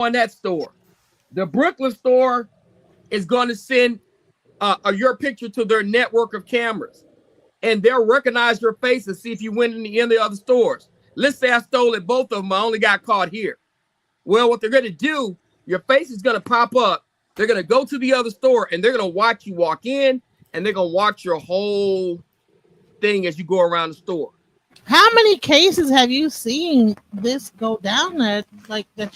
on that store. The Brooklyn store is going to send your picture to their network of cameras, and they'll recognize your face and see if you went in any of the other stores. Let's say I stole at both of them. I only got caught here. Well, what they're going to do, your face is going to pop up. They're going to go to the other store, and they're going to watch you walk in, and they're going to watch your whole thing as you go around the store. How many cases have you seen this go down that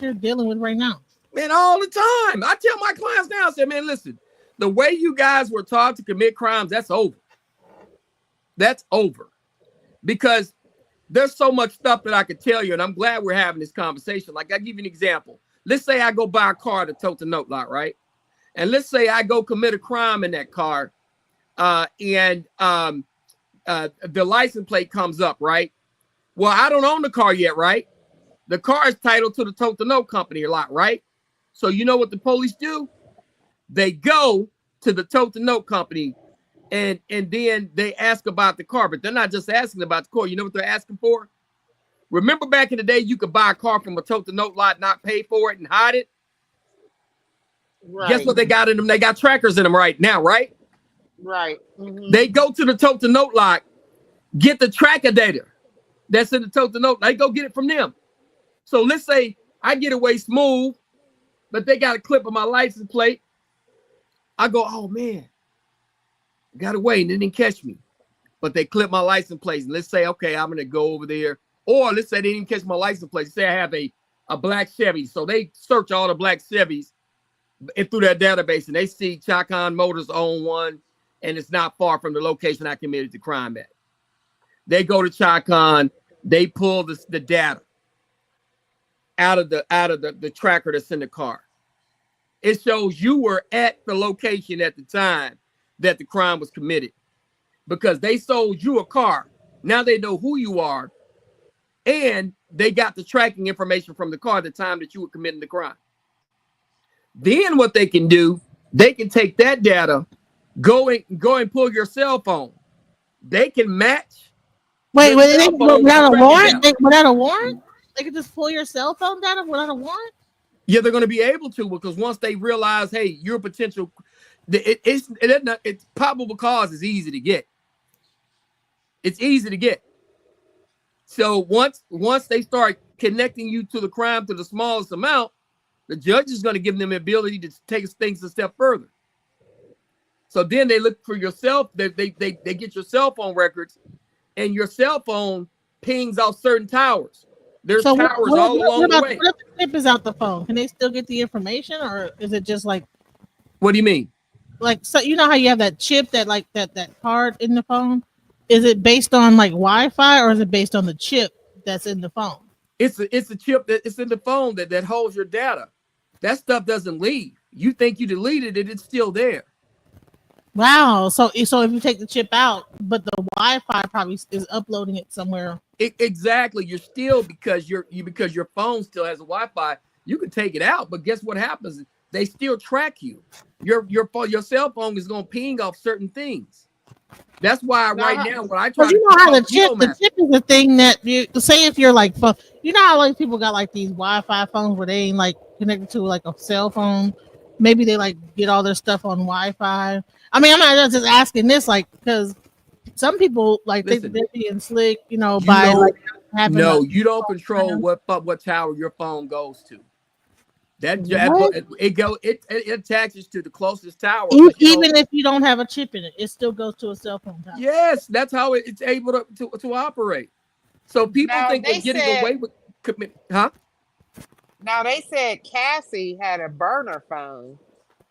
you're dealing with right now? Man, all the time. I tell my clients now, I say, man, listen, the way you guys were taught to commit crimes, that's over. That's over. Because there's so much stuff that I could tell you, and I'm glad we're having this conversation. Like, I'll give you an example. Let's say I go buy a car to tote the note lot, right? And let's say I go commit a crime in that car, and the license plate comes up, right? Well, I don't own the car yet, right? The car is titled to the tote the note company a lot, right? So you know what the police do? They go to the tote the note company, and then they ask about the car, but they're not just asking about the car. You know what they're asking for? Remember back in the day, you could buy a car from a tote the note lot, not pay for it, and hide it? Right. Guess what they got in them? They got trackers in them right now, right? Right. Mm-hmm. They go to the tote the note lot, get the tracker data that's in the tote the note. They go get it from them. So let's say I get away smooth, but they got a clip of my license plate. I go, oh man, got away and they didn't catch me. But they clip my license plate. And let's say, okay, I'm gonna go over there. Or let's say they didn't catch my license plate. Say I have a black Chevy. So they search all the black Chevys through their database, and they see Chacon Motors own one, and it's not far from the location I committed the crime at. They go to Chacon, they pull the data out of the tracker that's in the car. It shows you were at the location at the time that the crime was committed, because they sold you a car. Now they know who you are, and they got the tracking information from the car at the time that you were committing the crime. Then what they can do, they can take that data, go and pull your cell phone. They can match. Wait, without a warrant? Without a warrant? They can just pull your cell phone data without a warrant? Yeah, they're going to be able to, because once they realize, hey, you're a potential, it's probable cause is easy to get. It's easy to get. So once they start connecting you to the crime to the smallest amount, the judge is going to give them the ability to take things a step further. So then they look for yourself. They get your cell phone records, and your cell phone pings off certain towers. There's towers all along the way. What if the chip is out the phone? Can they still get the information, or is it just like? What do you mean? Like, so you know how you have that chip that card in the phone? Is it based on like Wi-Fi, or is it based on the chip that's in the phone? It's a chip it's in the phone that holds your data. That stuff doesn't leave. You think you deleted it, it's still there. Wow. So if you take the chip out, but the Wi-Fi probably is uploading it somewhere. Exactly. You're still, because your phone still has a Wi-Fi, you can take it out, but guess what happens? They still track you. Your cell phone is going to ping off certain things. That's why right now when I try to know how the chip is the thing that you say, if you're like, you know how like people got like these Wi-Fi phones where they ain't like connected to like a cell phone. Maybe they like get all their stuff on Wi-Fi. I mean, I'm not just asking this like because some people like think they're being slick, you know, by like having. No, you don't control what tower your phone goes to. It attaches to the closest tower. Even if you don't have a chip in it, it still goes to a cell phone tower. Yes, that's how it's able to operate. So people think they're getting away with huh? Now they said Cassie had a burner phone.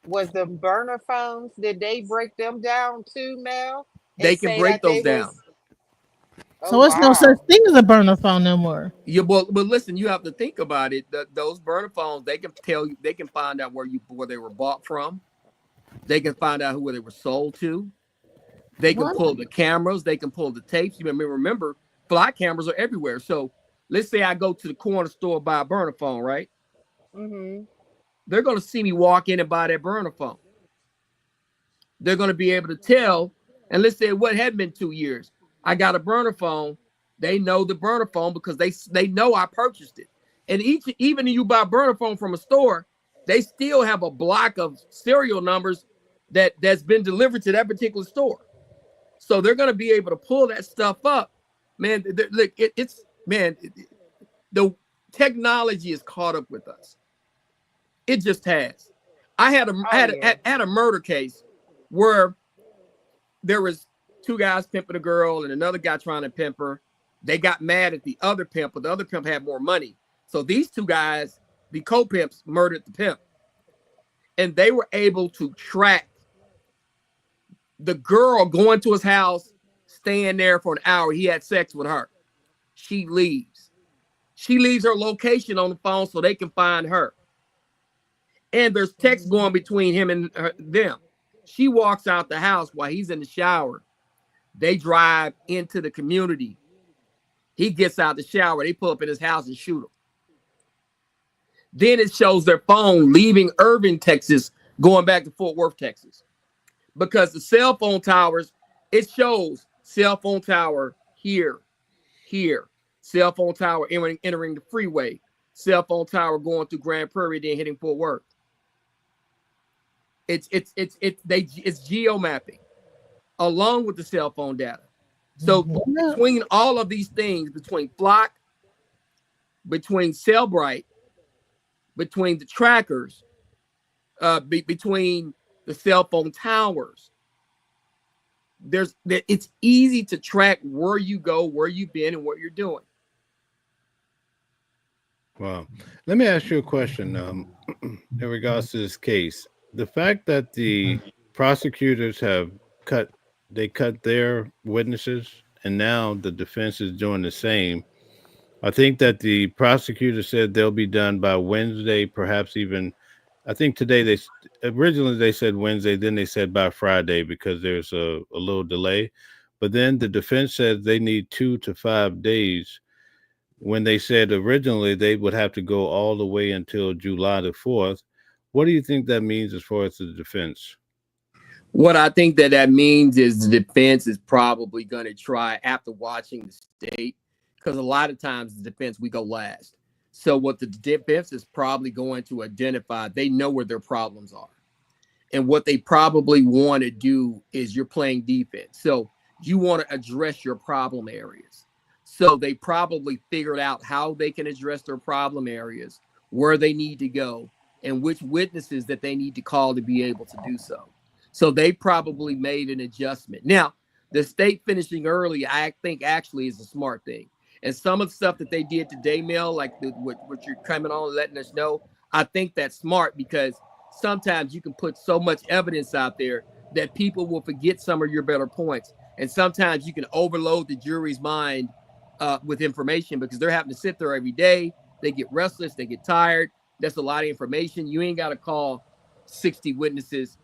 Was the burner phones? Did they break them down too, Mel? They can break those down. So it's no such thing as a burner phone no more. Yeah, but listen, you have to think about it. Those burner phones, they can tell you, they can find out where they were bought from. They can find out who they were sold to. They can pull the cameras. They can pull the tapes. You remember, fly cameras are everywhere. So let's say I go to the corner store buy a burner phone, right? Mm-hmm. They're going to see me walk in and buy that burner phone. They're going to be able to tell. And let's say what had been 2 years. I got a burner phone. They know the burner phone because they know I purchased it. And even if you buy a burner phone from a store, they still have a block of serial numbers that's been delivered to that particular store. So they're going to be able to pull that stuff up. Man, look, the technology is caught up with us. It just has. I had a murder case where there was two guys pimping a girl and another guy trying to pimp her. They got mad at the other pimp, but the other pimp had more money. So these two guys, the co-pimps, murdered the pimp. And they were able to track the girl going to his house, staying there for an hour. He had sex with her. She leaves. She leaves her location on the phone so they can find her. And there's text going between him and them. She walks out the house while he's in the shower. They drive into the community. He gets out the shower. They pull up in his house and shoot him. Then it shows their phone leaving Irving, Texas, going back to Fort Worth, Texas. Because the cell phone towers, it shows cell phone tower here, cell phone tower entering the freeway, cell phone tower going through Grand Prairie, then hitting Fort Worth. It's geo mapping along with the cell phone data. So between all of these things, between Flock, between Cellbrite, between the trackers, between the cell phone towers, it's easy to track where you go, where you've been, and what you're doing. Wow. Let me ask you a question in regards to this case. The fact that the prosecutors have cut their witnesses, and now the defense is doing the same. I think that the prosecutor said they'll be done by Wednesday, perhaps even. I think today originally they said Wednesday, then they said by Friday because there's a little delay. But then the defense said they need 2 to 5 days, when they said originally they would have to go all the way until July the 4th. What do you think that means as far as the defense? What I think that means is the defense is probably going to try, after watching the state, because a lot of times the defense, we go last. So what the defense is probably going to identify, they know where their problems are. And what they probably want to do is, you're playing defense. So you want to address your problem areas. So they probably figured out how they can address their problem areas, where they need to go, and which witnesses that they need to call to be able to do so. So they probably made an adjustment. Now, the state finishing early, I think actually is a smart thing. And some of the stuff that they did today, Mel, like what you're coming on and letting us know, I think that's smart, because sometimes you can put so much evidence out there that people will forget some of your better points. And sometimes you can overload the jury's mind with information, because they're having to sit there every day. They get restless, they get tired. That's a lot of information. You ain't got to call 60 witnesses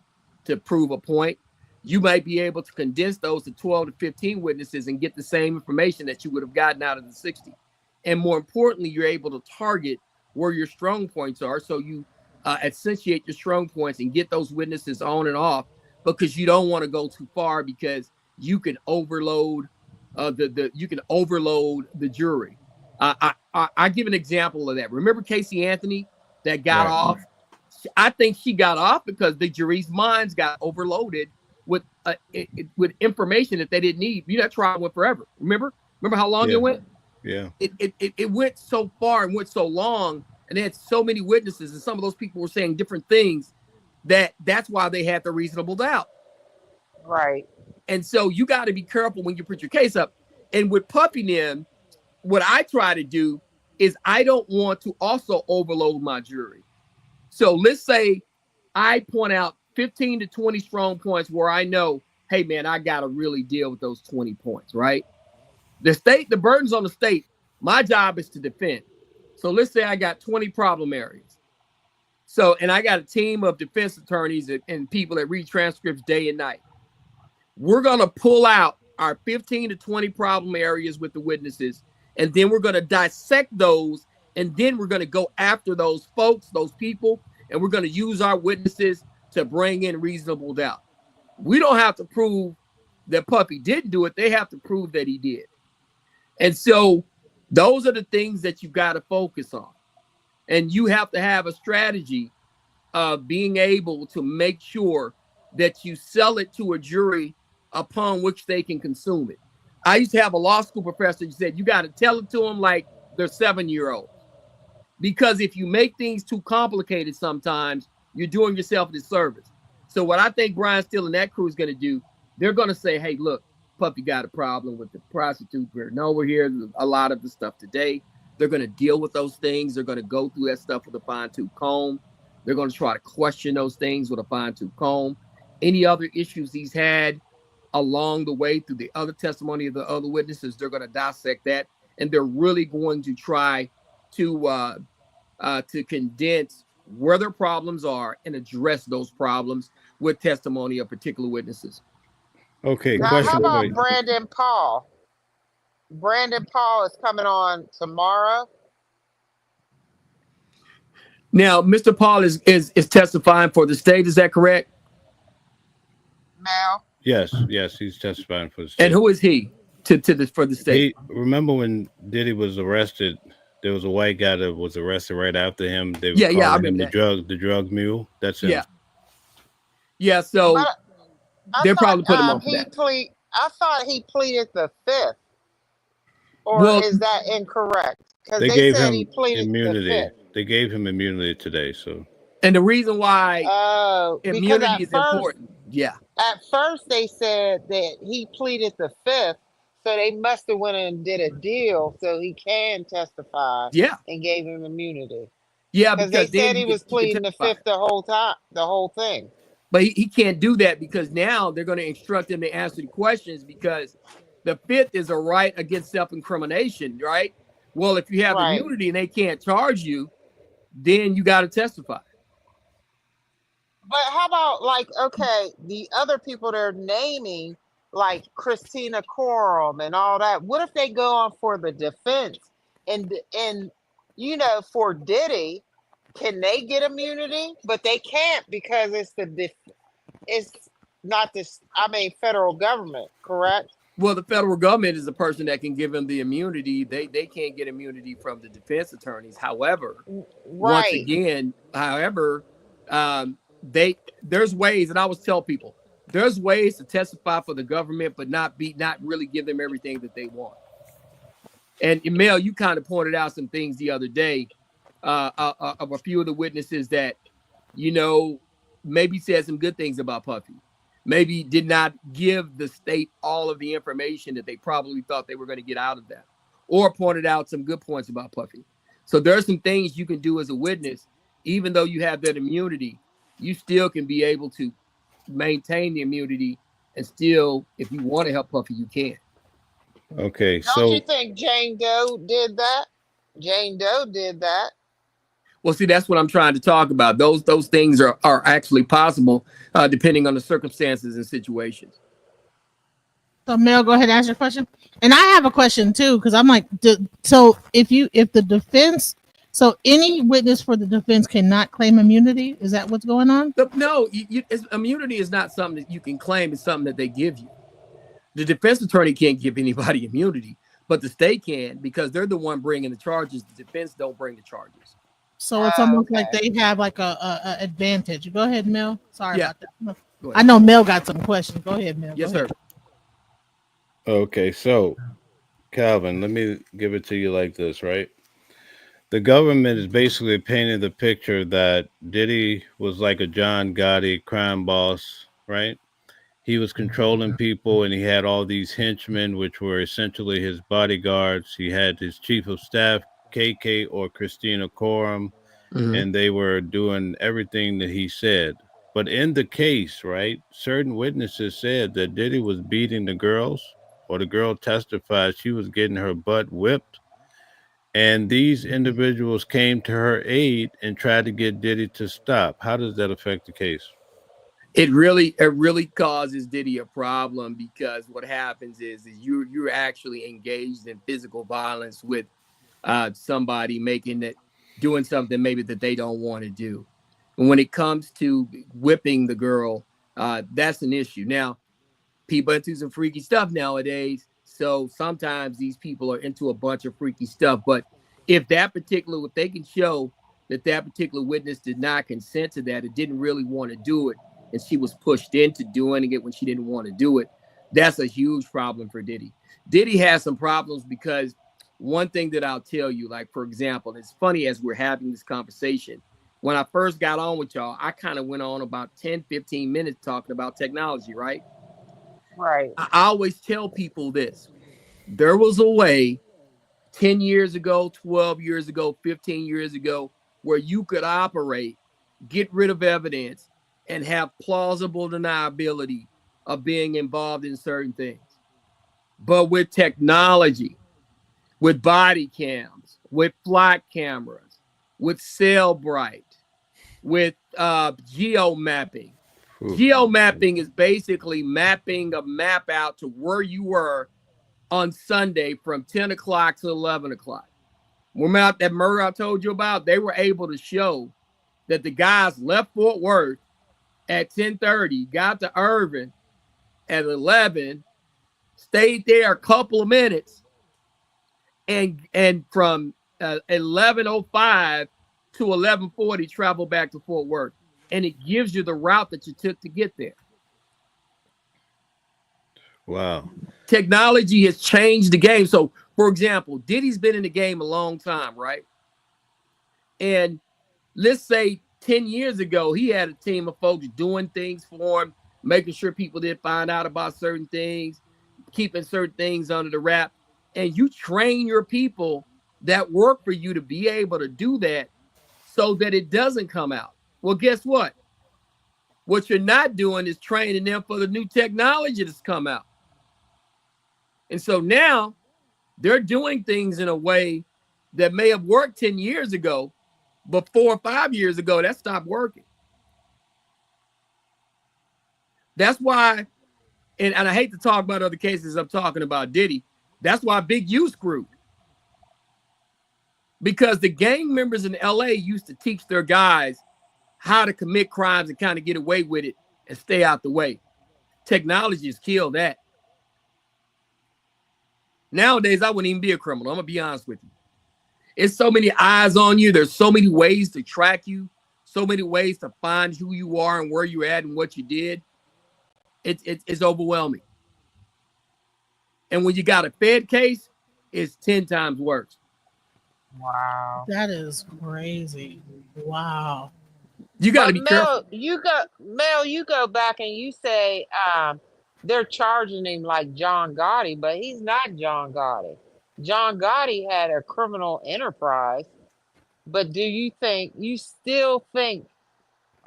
to prove a point. You might be able to condense those to 12 to 15 witnesses and get the same information that you would have gotten out of the 60. And more importantly, you're able to target where your strong points are. So you accentuate your strong points and get those witnesses on and off, because you don't want to go too far, because you can overload the jury. I give an example of that. Remember Casey Anthony that got off? I think she got off because the jury's minds got overloaded with information that they didn't need. That trial went forever. Remember how long it went? Yeah. It went so far and went so long, and they had so many witnesses, and some of those people were saying different things, that's why they had the reasonable doubt. Right. And so you got to be careful when you put your case up. And with Puppy Nim, what I try to do is, I don't want to also overload my jury. So let's say I point out 15 to 20 strong points where I know, hey man, I got to really deal with those 20 points, right? The burden's on the state. My job is to defend. So let's say I got 20 problem areas. So, and I got a team of defense attorneys and people that read transcripts day and night. We're going to pull out our 15 to 20 problem areas with the witnesses, and then we're going to dissect those, and then we're going to go after those folks, those people, and we're going to use our witnesses to bring in reasonable doubt. We don't have to prove that Puppy didn't do it. They have to prove that he did. And so those are the things that you've got to focus on. And you have to have a strategy of being able to make sure that you sell it to a jury upon which they can consume it. I used to have a law school professor who said you got to tell it to them like they're 7-year-olds. Because if you make things too complicated sometimes, you're doing yourself a disservice. So what I think Brian Steele and that crew is going to do, they're going to say, hey, look, Puffy got a problem with the prostitute. We're here a lot of the stuff today. They're going to deal with those things. They're going to go through that stuff with a fine-tooth comb. They're going to try to question those things with a fine-tooth comb. Any other issues he's had along the way through the other testimony of the other witnesses, they're going to dissect that. And they're really going to try to condense where their problems are and address those problems with testimony of particular witnesses. Okay, Now, question. how for about you. Brandon Paul? Brandon Paul is coming on tomorrow. Now, Mr. Paul is testifying for the state. Is that correct? Mel. Yes, he's testifying for the state. And who is he for the state? Remember when Diddy was arrested? There was a white guy that was arrested right after him. They were I calling him remember the drug mule. That's him. Yeah. So I they're thought, probably putting him on for that. I thought he pleaded the 5th. Or Well, is that incorrect? Because They they gave said him he pleaded immunity. the 5th. They gave him immunity today. So And the reason why Oh, because immunity is important. Yeah. at first they said that he pleaded the 5th, so they must have went and did a deal so he can testify Yeah. and gave him immunity. Yeah. Because they Because then said he was pleading the testify. 5th the whole time, the whole thing. But he can't do that because now they're going to instruct him to answer the questions because the 5th is a right against self-incrimination, right? Well, if you have Right. immunity and they can't charge you, then you got to testify. But how about the other people they're naming, like Christina Coram and all that? What if they go on for the defense and for Diddy, can they get immunity? But they can't because it's not this. Federal government, correct? Well, the federal government is the person that can give him the immunity. They can't get immunity from the defense attorneys. However, once Right. again, there's ways, and I always tell people, there's ways to testify for the government, but not really give them everything that they want. And Mel, you kind of pointed out some things the other day of a few of the witnesses that, maybe said some good things about Puffy. Maybe did not give the state all of the information that they probably thought they were going to get out of that, or pointed out some good points about Puffy. So there are some things you can do as a witness, even though you have that immunity, you still can be able to maintain the immunity and still, if you want to help Puffy, you can. okay, Don't you think Jane Doe did that? Jane Doe did that. Well, see, that's what I'm trying to talk about. Those things are actually possible, depending on the circumstances and situations. So Mel, go ahead and ask your question. And I have a question too, because I'm like, so if the defense, so any witness for the defense cannot claim immunity, is that what's going on? No, immunity is not something that you can claim. It's something that they give you. The defense attorney can't give anybody immunity, but the state can because they're the one bringing the charges. The defense don't bring the charges. So it's almost like they have like a advantage. Go ahead, Mel. Sorry about that. Go I ahead. know Mel got some questions. Go ahead, Mel. Yes, Go sir. ahead. Okay, so Calvin, let me give it to you like this, right? The government is basically painting the picture that Diddy was like a John Gotti crime boss, right? He was controlling people and he had all these henchmen, which were essentially his bodyguards. He had his chief of staff, KK or Christina Coram, and they were doing everything that he said. But in the case, right, certain witnesses said that Diddy was beating the girls, or the girl testified she was getting her butt whipped. And these individuals came to her aid and tried to get Diddy to stop. How does that affect the case? It really causes Diddy a problem because what happens is you're actually engaged in physical violence with somebody doing something maybe that they don't want to do. And when it comes to whipping the girl, that's an issue. Now, people into some freaky stuff nowadays. So sometimes these people are into a bunch of freaky stuff. But if they can show that that particular witness did not consent to that. It didn't really want to do it, and she was pushed into doing it when she didn't want to do it. That's a huge problem for Diddy. Diddy has some problems because one thing that I'll tell you, like, for example, it's funny as we're having this conversation. When I first got on with y'all, I kind of went on about 10, 15 minutes talking about technology, right? Right. I always tell people this. There was a way 10 years ago, 12 years ago, 15 years ago, where you could operate, get rid of evidence, and have plausible deniability of being involved in certain things. But with technology, with body cams, with flight cameras, with Cellbrite, with geo mapping. Geo mapping is basically mapping a map out to where you were on Sunday from 10 o'clock to 11 o'clock. Remember that murder I told you about? They were able to show that the guys left Fort Worth at 10:30, got to Irving at 11, stayed there a couple of minutes, and from 11:05 to 11:40 travel back to Fort Worth. And it gives you the route that you took to get there. Wow. Technology has changed the game. So, for example, Diddy's been in the game a long time, right? And let's say 10 years ago, he had a team of folks doing things for him, making sure people didn't find out about certain things, keeping certain things under the wrap. And you train your people that work for you to be able to do that so that it doesn't come out. Well, guess what? What you're not doing is training them for the new technology that's come out. And so now they're doing things in a way that may have worked 10 years ago, but 4 or 5 years ago, that stopped working. That's why, and I hate to talk about other cases, I'm talking about Diddy. That's why Big U screwed. Because the gang members in LA used to teach their guys how to commit crimes and kind of get away with it and stay out the way. Technology has killed that. Nowadays, I wouldn't even be a criminal. I'm going to be honest with you. It's so many eyes on you. There's so many ways to track you, so many ways to find who you are and where you're at and what you did. It's overwhelming. And when you got a Fed case, it's 10 times worse. Wow. That is crazy. Wow. You got to be careful. Mel, you go back and you say they're charging him like John Gotti, but he's not John Gotti. John Gotti had a criminal enterprise, but do you still think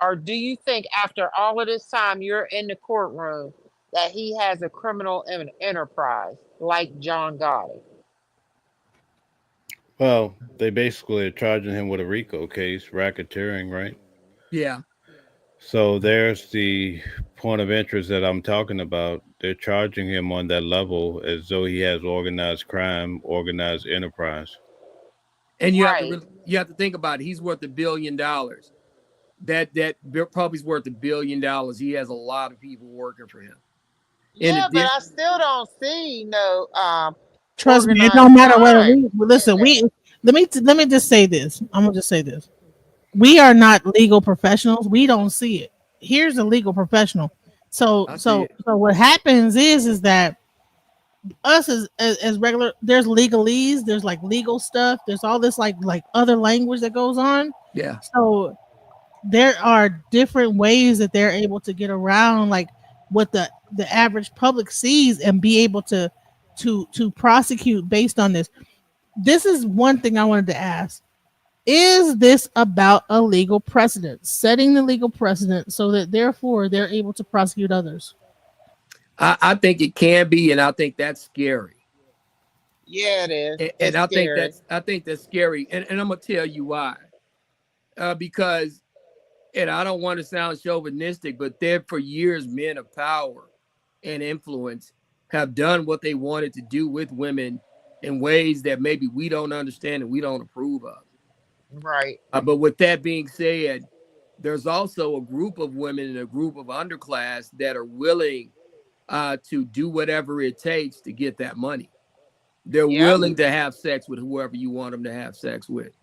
after all of this time you're in the courtroom that he has a criminal enterprise like John Gotti? Well, they basically are charging him with a RICO case, racketeering, right? Yeah. So there's the point of interest that I'm talking about. They're charging him on that level as though he has organized crime, organized enterprise. And you have to think about it. He's worth $1 billion. That probably's worth $1 billion. He has a lot of people working for him. Yeah, but I still don't see no trust me, it don't matter whether let me just say this. I'm gonna just say this. We are not legal professionals. We don't see it. Here's a legal professional. So what happens is that us as regular, there's legalese, there's like legal stuff, there's all this like other language that goes on. Yeah. So there are different ways that they're able to get around like what the average public sees and be able to prosecute based on this. This is one thing I wanted to ask. Is this about a legal precedent, setting the legal precedent so that therefore they're able to prosecute others? I think it can be, and I think that's scary. Yeah, it is. And I think that's scary. And I'm gonna tell you why. Because, and I don't want to sound chauvinistic, but there for years, men of power and influence have done what they wanted to do with women in ways that maybe we don't understand and we don't approve of. Right. But with that being said, there's also a group of women and a group of underclass that are willing to do whatever it takes to get that money. They're willing to have sex with whoever you want them to have sex with.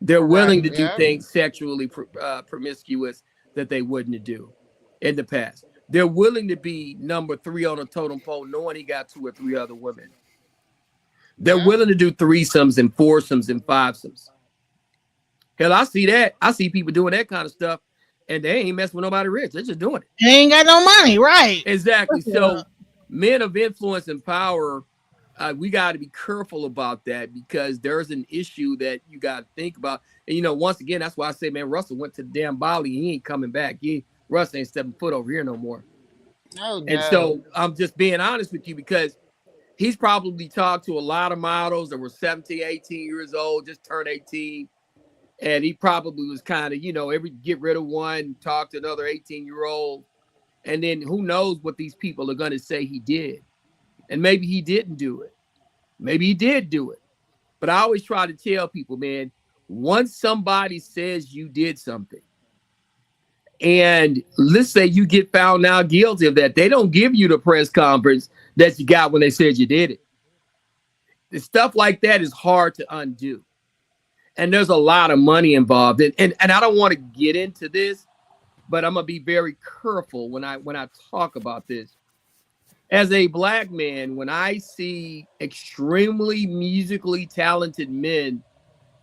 They're willing to Correct. do Yeah. things sexually promiscuous that they wouldn't do in the past. They're willing to be number 3 on a totem pole, knowing he got 2 or 3 other women. They're Yeah. willing to do threesomes and foursomes and fivesomes. Hell, I see that. I see people doing that kind of stuff, and they ain't messing with nobody rich. They're just doing it. They ain't got no money, right? Exactly. Yeah. So, men of influence and power, we got to be careful about that because there's an issue that you got to think about. And once again, that's why I say, man, Russell went to the damn Bali. He ain't coming back. Russ ain't stepping foot over here no more. Oh, And no. so I'm just being honest with you because he's probably talked to a lot of models that were 17, 18 years old, just turned 18. And he probably was kind of, every get rid of one, talk to another 18-year-old. And then who knows what these people are going to say he did. And maybe he didn't do it. Maybe he did do it. But I always try to tell people, man, once somebody says you did something, and let's say you get found now guilty of that, they don't give you the press conference that you got when they said you did it. The stuff like that is hard to undo. And there's a lot of money involved. And I don't want to get into this, but I'm going to be very careful when I talk about this. As a Black man, when I see extremely musically talented men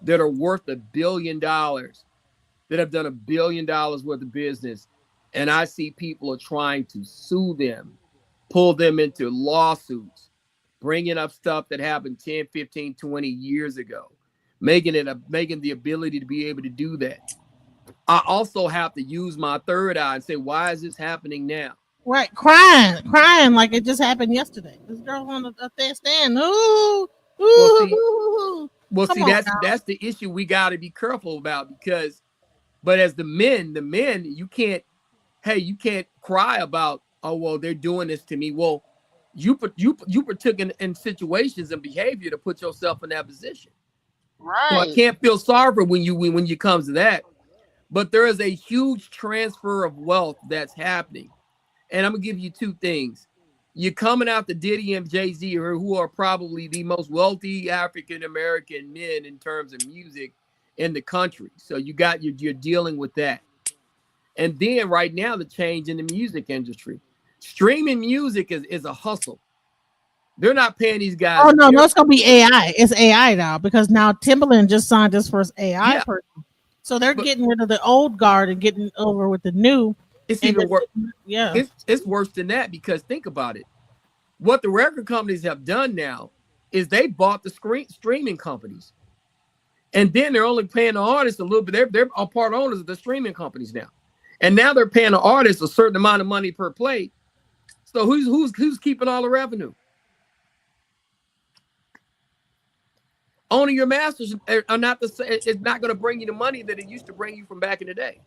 that are worth $1 billion, that have done $1 billion worth of business, and I see people are trying to sue them, pull them into lawsuits, bringing up stuff that happened 10, 15, 20 years ago, making the ability to be able to do that. I also have to use my third eye and say, why is this happening now? Right, crying like it just happened yesterday. This girl on the stand. Ooh, Well, Come see, on that's the issue we got to be careful about because, but as the men, you can't cry about, oh, well, they're doing this to me. Well, you partook in situations and behavior to put yourself in that position. Right. So I can't feel sorry for when you comes to that. But there is a huge transfer of wealth that's happening. And I'm going to give you 2 things. You're coming out to Diddy and Jay-Z, who are probably the most wealthy African-American men in terms of music in the country. So you're dealing with that. And then right now, the change in the music industry. Streaming music is a hustle. They're not paying these guys. Oh, no, it's going to be AI. It's AI now because now Timbaland just signed his first AI person. So they're getting rid of the old guard and getting over with the new. It's even worse. Yeah. It's worse than that because think about it. What the record companies have done now is they bought the streaming companies. And then they're only paying the artists a little bit. They're all part owners of the streaming companies now. And now they're paying the artists a certain amount of money per play. So who's keeping all the revenue? Owning your masters are not it's not going to bring you the money that it used to bring you from back in the day.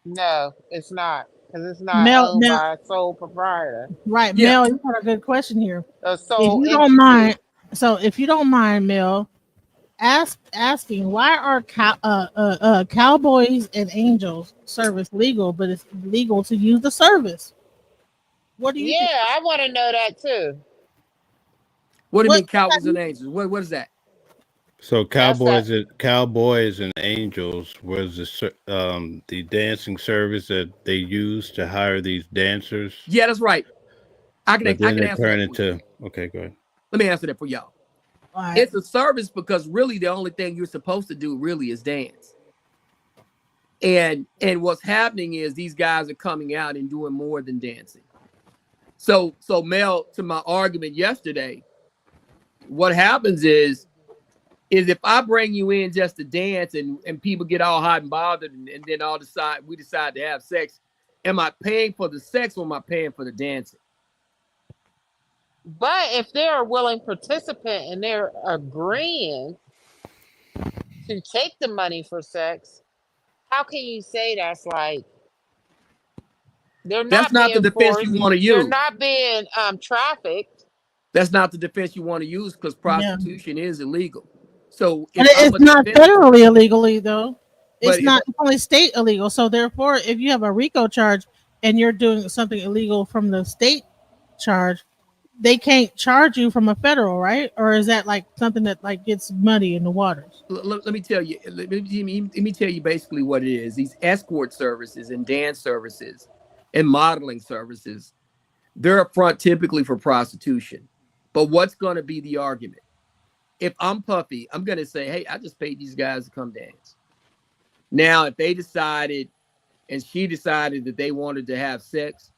No, it's not. Because it's not owned by a sole proprietor. Right. Yeah. Mel, you got a good question here. If you don't mind, Mel, asking why are Cowboys and Angels service legal, but it's legal to use the service? What do you think? I want to know that too. What do you mean Cowboys and Angels? What is that? So Cowboys and Angels was the dancing service that they used to hire these dancers. Yeah, that's right. I can answer turn into okay, go ahead. Let me answer that for y'all. Right. It's a service because really the only thing you're supposed to do really is dance. And what's happening is these guys are coming out and doing more than dancing. So Mel, to my argument yesterday, what happens is if I bring you in just to dance and people get all hot and bothered and then we decide to have sex, am I paying for the sex or am I paying for the dancing? But if they're a willing participant and they're agreeing to take the money for sex, how can you say that's like that's not the defense you want to use? They're not being trafficked. That's not the defense you want to use because prostitution is illegal. So it's not federally illegally though. It's only state illegal. So therefore, if you have a RICO charge and you're doing something illegal from the state charge, they can't charge you from a federal, right? Or is that like something that like gets muddy in the waters? Let me tell you. Let me tell you basically what it is. These escort services and dance services and modeling services, they're upfront typically for prostitution. But what's going to be the argument? If I'm Puffy, I'm going to say, hey, I just paid these guys to come dance. Now, if they decided and she decided that they wanted to have sex,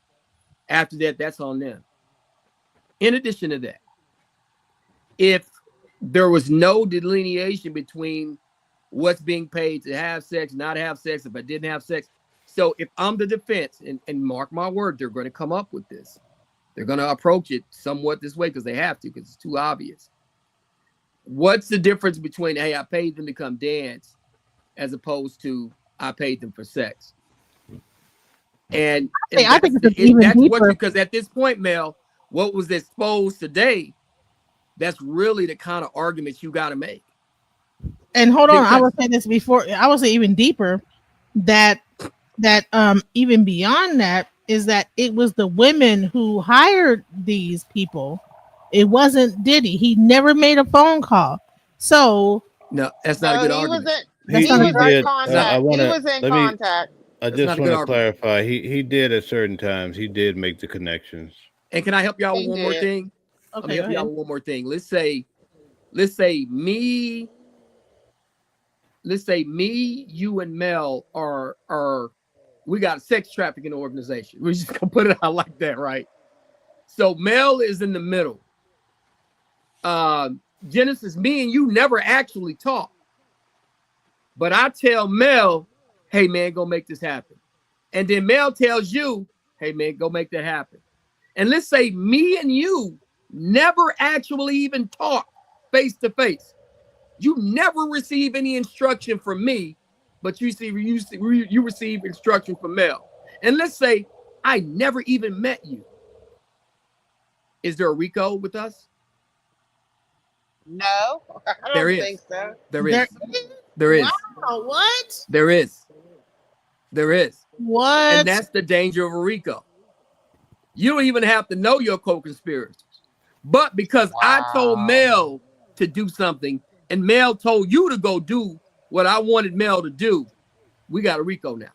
after that, that's on them. In addition to that, if there was no delineation between what's being paid to have sex, not have sex, if I didn't have sex. So if I'm the defense, and mark my word, they're going to come up with this. They're going to approach it somewhat this way because they have to, because it's too obvious. What's the difference between, hey, I paid them to come dance as opposed to I paid them for sex? And I think it's even deeper. Because at this point, Mel, what was exposed today, that's really the kind of arguments you got to make. And hold on, I was saying this before. I would say even deeper that even beyond that is that it was the women who hired these people. It wasn't Diddy. He never made a phone call. So no, that's not a good argument. He was in contact. I just want to clarify. He did at certain times. He did make the connections. And can I help y'all with one more thing? Okay, Let me help y'all with one more thing. Let's say me, you and Mel are we got a sex trafficking organization. We're just gonna put it out like that, right? So Mel is in the middle. Genesis, me and you never actually talk. But I tell Mel, hey man, go make this happen. And then Mel tells you, hey man, go make that happen. And let's say me and you never actually even talk face to face. You never receive any instruction from me, but you receive instruction from Mel. And let's say I never even met you. Is there a RICO with us? No, I don't think so. There is. There is. Wow, what? There is. There is. What? And that's the danger of a RICO. You don't even have to know your co-conspirators. But because I told Mel to do something and Mel told you to go do what I wanted Mel to do, we got a RICO now.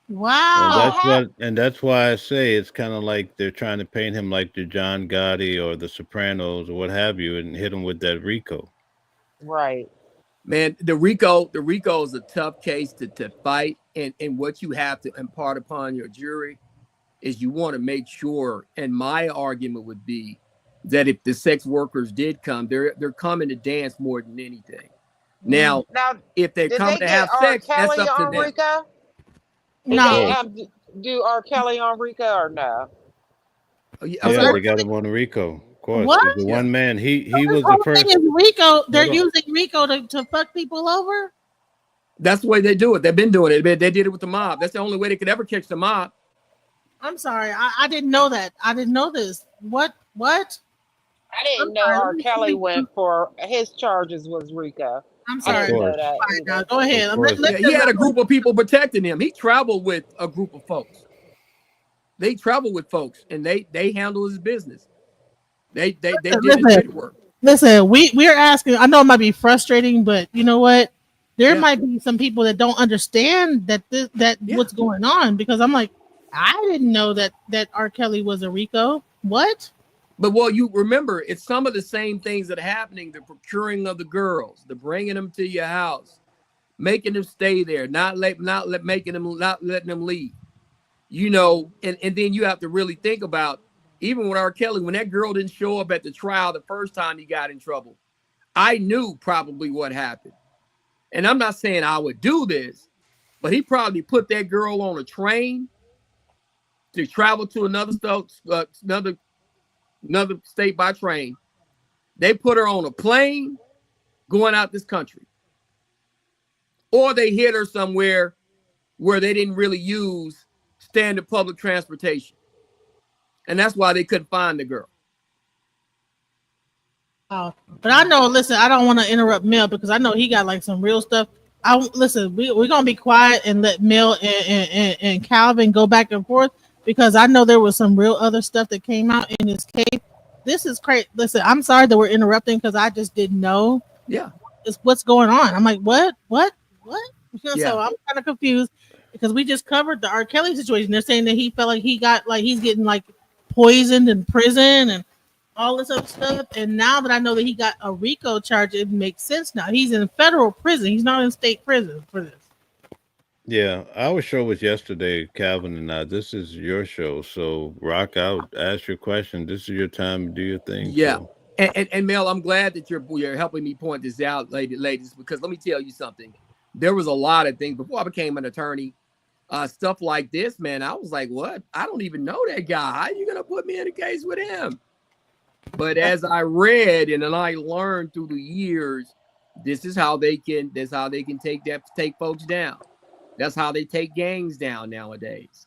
Wow. And that's why I say it's kind of like they're trying to paint him like the John Gotti or the Sopranos or what have you and hit him with that RICO. Right. Man, the RICO is a tough case to fight. And what you have to impart upon your jury is you want to make sure, and my argument would be that if the sex workers did come, they're coming to dance more than anything. Now if they come to have sex, that's up to them. RICO? No. Do R. Kelly on RICO or no? Yeah, they got him on RICO. Of course. What? The one man, he was whole the first. thing is RICO. They're using RICO to fuck people over. That's the way they do it. They've been doing it. They did it with the mob. That's the only way they could ever catch the mob. I'm sorry. I didn't know that. I didn't know this. What? I didn't know R. Kelly went for his charges was RICO. I'm sorry. I didn't know that Right, now, go ahead. He had a group of people protecting him. He traveled with a group of folks. They travel with folks and they handle his business. They did his work. Listen, we're asking. I know it might be frustrating, but you know what? There might be some people that don't understand that what's going on, because I'm like, I didn't know that R. Kelly was a RICO. What? But well, you remember, it's some of the same things that are happening: the procuring of the girls, the bringing them to your house, making them stay there, not letting them leave. You know, and then you have to really think about, even with R. Kelly, when that girl didn't show up at the trial the first time he got in trouble, I knew probably what happened. And I'm not saying I would do this, but he probably put that girl on a train to travel to another state by train. They put her on a plane going out this country. Or they hit her somewhere where they didn't really use standard public transportation. And that's why they couldn't find the girl. Oh, but I know, listen, I don't want to interrupt Mel because I know he got like some real stuff. Listen, we're going to be quiet and let Mel and Calvin go back and forth, because I know there was some real other stuff that came out in this case this is crazy. Listen, I'm sorry that we're interrupting because I just didn't know Yeah. what's going on. I'm like, what? Yeah. So I'm kind of confused because we just covered the R. Kelly situation. They're saying that he felt like he got like he's getting like poisoned in prison and all this other stuff. And now that I know that he got a RICO charge, it makes sense now. He's in federal prison. He's not in state prison for this. Yeah, our show was yesterday, Calvin and I. This is your show, so rock out, ask your question. This is your time to do your thing. Yeah. So. And Mel, I'm glad that you're helping me point this out, ladies, because let me tell you something. There was a lot of things before I became an attorney, stuff like this, man. I was like, what? I don't even know that guy. How are you gonna put me in a case with him? But as I read and then I learned through the years, this is how they can take folks down. That's how they take gangs down nowadays.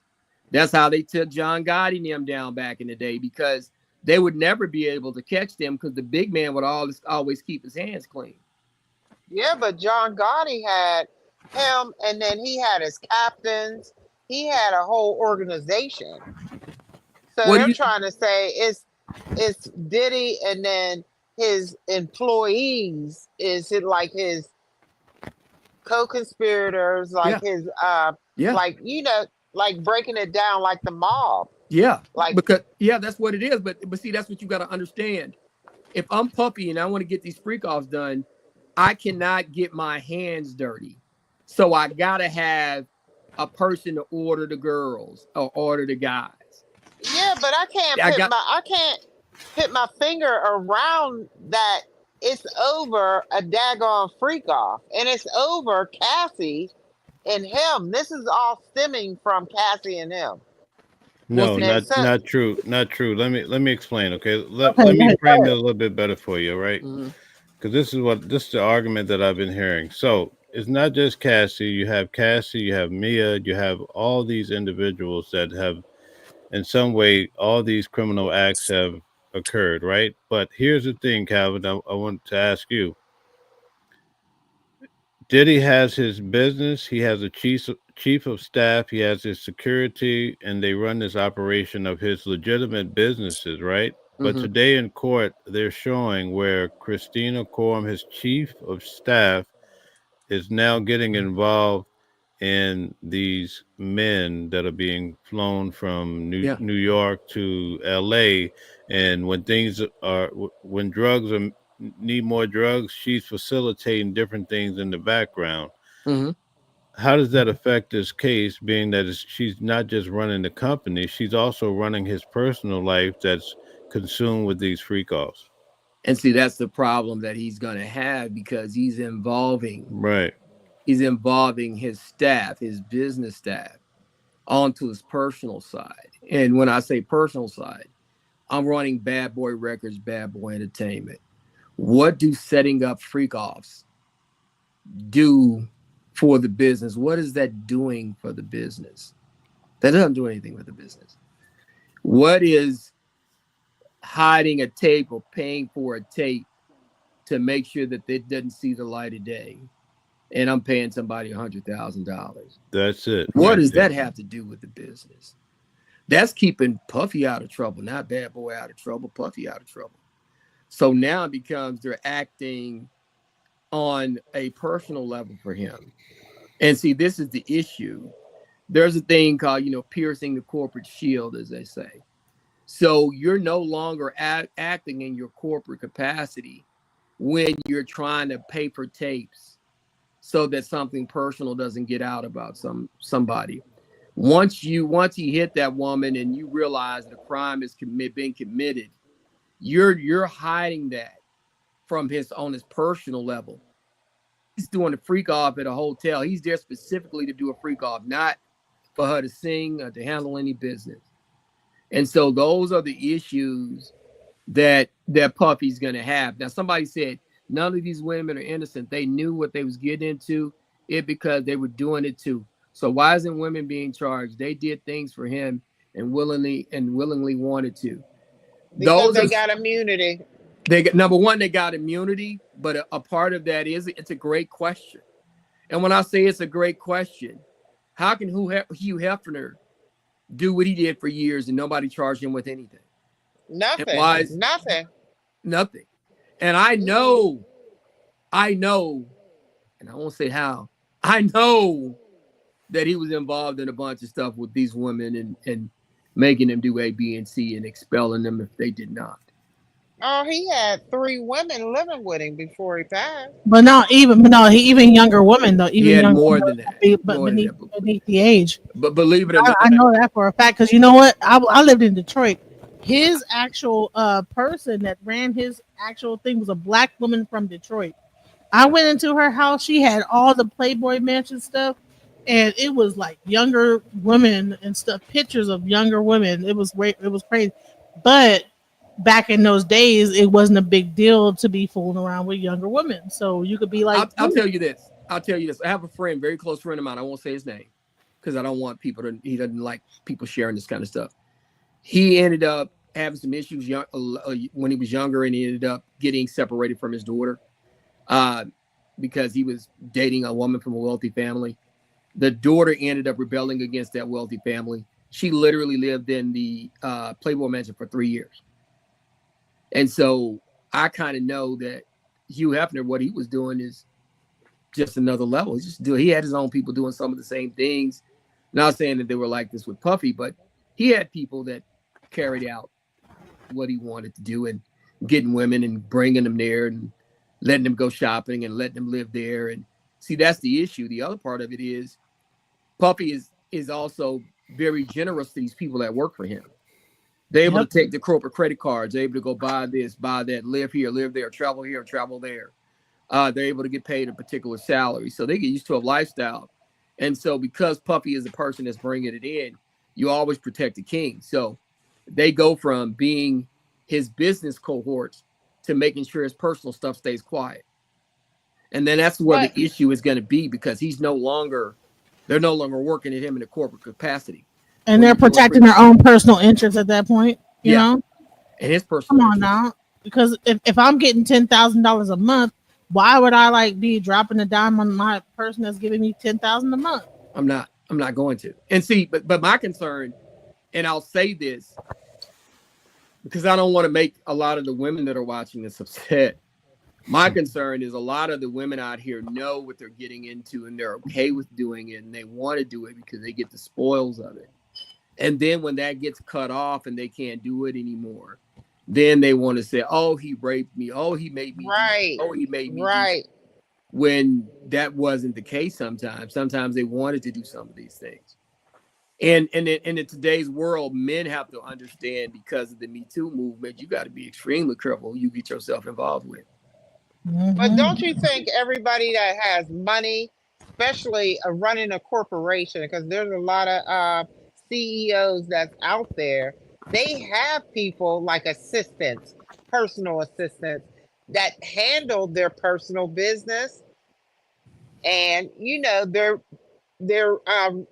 That's how they took John Gotti and them down back in the day, because they would never be able to catch them because the big man would always keep his hands clean. Yeah, but John Gotti had him, and then he had his captains. He had a whole organization. So they're trying to say it's Diddy, and then his employees is it like his co-conspirators, like his like like breaking it down like the mob. Yeah, like because that's what it is. But see, that's what you got to understand. If I'm Puffy and I want to get these freak offs done, I cannot get my hands dirty. So I gotta have a person to order the girls or order the guys. Yeah, but I can't put my finger around that. It's over a daggone freak off, and it's over Cassie and him. This is all stemming from Cassie and him. No, not true. Not true. Let me explain. Okay, let me frame it a little bit better for you, right? Because this is the argument that I've been hearing. So it's not just Cassie. You have Cassie. You have Mia. You have all these individuals that have, in some way, all these criminal acts have occurred, right? But here's the thing, Calvin. I want to ask you. Diddy has his business. He has a chief of staff. He has his security, and they run this operation of his legitimate businesses, right? But today in court, they're showing where Christina Korum, his chief of staff, is now getting involved in these men that are being flown from New York to LA. And when drugs need more drugs, she's facilitating different things in the background. How does that affect this case, being that she's not just running the company, she's also running his personal life that's consumed with these freak offs? And see, that's the problem that he's going to have, because he's involving his staff, his business staff, onto his personal side. And when I say personal side, I'm running Bad Boy Records, Bad Boy Entertainment. What do setting up freak offs do for the business? What is that doing for the business? That doesn't do anything with the business. What is hiding a tape or paying for a tape to make sure that it doesn't see the light of day, and I'm paying somebody $100,000? That's it. What does that have to do with the business? That's keeping Puffy out of trouble, not Bad Boy out of trouble, Puffy out of trouble. So now it becomes they're acting on a personal level for him. And see, this is the issue. There's a thing called, piercing the corporate shield, as they say. So you're no longer acting in your corporate capacity when you're trying to pay for tapes so that something personal doesn't get out about somebody. Once he hit that woman and you realize the crime has been committed, you're hiding that from on his personal level. He's doing a freak off at a hotel. He's there specifically to do a freak off, not for her to sing or to handle any business. And so those are the issues that Puffy's going to have. Now, somebody said none of these women are innocent. They knew what they was getting into it because they were doing it too. So why isn't women being charged? They did things for him and willingly wanted to. Because they got immunity. Number one, they got immunity, but a part of that is it's a great question. And when I say it's a great question, how can Hugh Hefner do what he did for years and nobody charged him with anything? Nothing. Why is Nothing. nothing? And I know, and I won't say how, I know that he was involved in a bunch of stuff with these women and making them do A, B, and C and expelling them if they did not. Oh, he had 3 women living with him before he passed. But he even younger women though, He even had younger more women, than that. but More than beneath, that. beneath the age. But believe it or I not, know that for a fact because you know what? I lived in Detroit. His actual person that ran his actual thing was a black woman from Detroit. I went into her house. She had all the Playboy Mansion stuff, and it was like younger women and stuff, pictures of younger women. It was great. It was crazy. But back in those days, it wasn't a big deal to be fooling around with younger women. So you could be like, I'll tell you this. I have a friend, very close friend of mine. I won't say his name because I don't want people to. He doesn't like people sharing this kind of stuff. He ended up having some issues when he was younger, and he ended up getting separated from his daughter because he was dating a woman from a wealthy family. The daughter ended up rebelling against that wealthy family. She literally lived in the Playboy Mansion for 3 years. And so I kind of know that Hugh Hefner, what he was doing is just another level. He had his own people doing some of the same things. Not saying that they were like this with Puffy, but he had people that carried out what he wanted to do and getting women and bringing them there and letting them go shopping and letting them live there. And see, that's the issue. The other part of it is Puffy is also very generous to these people that work for him. They're able to take the corporate credit cards. They're able to go buy this, buy that, live here, live there, travel here, travel there. They're able to get paid a particular salary. So they get used to a lifestyle. And so because Puffy is the person that's bringing it in, you always protect the king. So they go from being his business cohorts to making sure his personal stuff stays quiet. And then that's where the issue is going to be because they're no longer working at him in a corporate capacity. And they're protecting their own personal interests at that point, you know? And his personal Come on now. Because if I'm getting $10,000 a month, why would I like be dropping a dime on my person that's giving me $10,000 a month? I'm not going to. And see, but my concern, and I'll say this because I don't want to make a lot of the women that are watching this upset. My concern is a lot of the women out here know what they're getting into and they're okay with doing it and they want to do it because they get the spoils of it. And then when that gets cut off and they can't do it anymore, then they want to say, oh, he raped me. Oh, he made me. Right. Oh, he made me. Right. When that wasn't the case sometimes. Sometimes they wanted to do some of these things. And in today's world, men have to understand because of the Me Too movement, you got to be extremely careful who you get yourself involved with. But don't you think everybody that has money, especially running a corporation, because there's a lot of CEOs that's out there, they have people like assistants, personal assistants that handle their personal business and their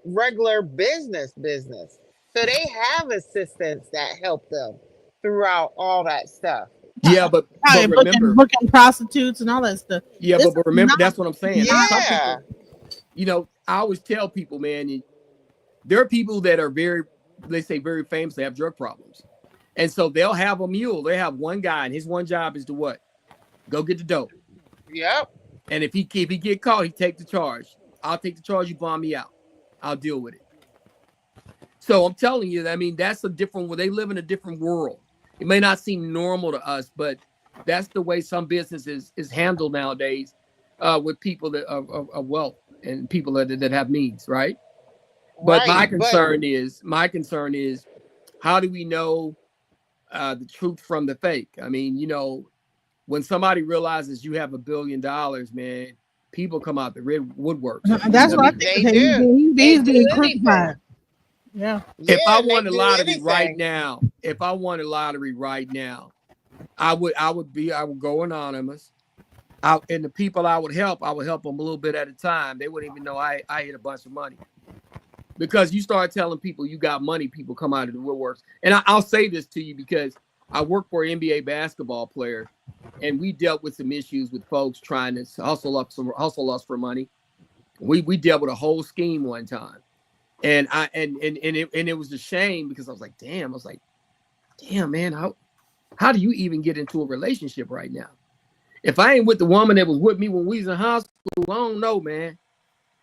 regular business. So they have assistants that help them throughout all that stuff. Yeah, but remember, booking prostitutes and all that stuff. Yeah, but remember, that's what I'm saying. Yeah. People, I always tell people, man, there are people that are very famous. They have drug problems. And so they'll have a mule. They have one guy and his one job is to what? Go get the dope. Yep. And if he get caught, he take the charge. I'll take the charge. You bomb me out. I'll deal with it. So I'm telling you, that's a different, they live in a different world. It may not seem normal to us, but that's the way some business is handled nowadays with people that are wealth and people that have means, right? But my concern is how do we know the truth from the fake? When somebody realizes you have $1 billion, man, people come out the woodwork. That's what I think. They do. He's being crucified. Yeah. If I won the lottery right now, I would go anonymous. And the people I would help them a little bit at a time. They wouldn't even know I hit a bunch of money. Because you start telling people you got money, people come out of the woodworks. And I'll say this to you because I work for an NBA basketball player, and we dealt with some issues with folks trying to hustle us for money. We dealt with a whole scheme one time. And it was a shame because I was like, damn, man, How do you even get into a relationship right now? If I ain't with the woman that was with me when we was in high school, I don't know, man.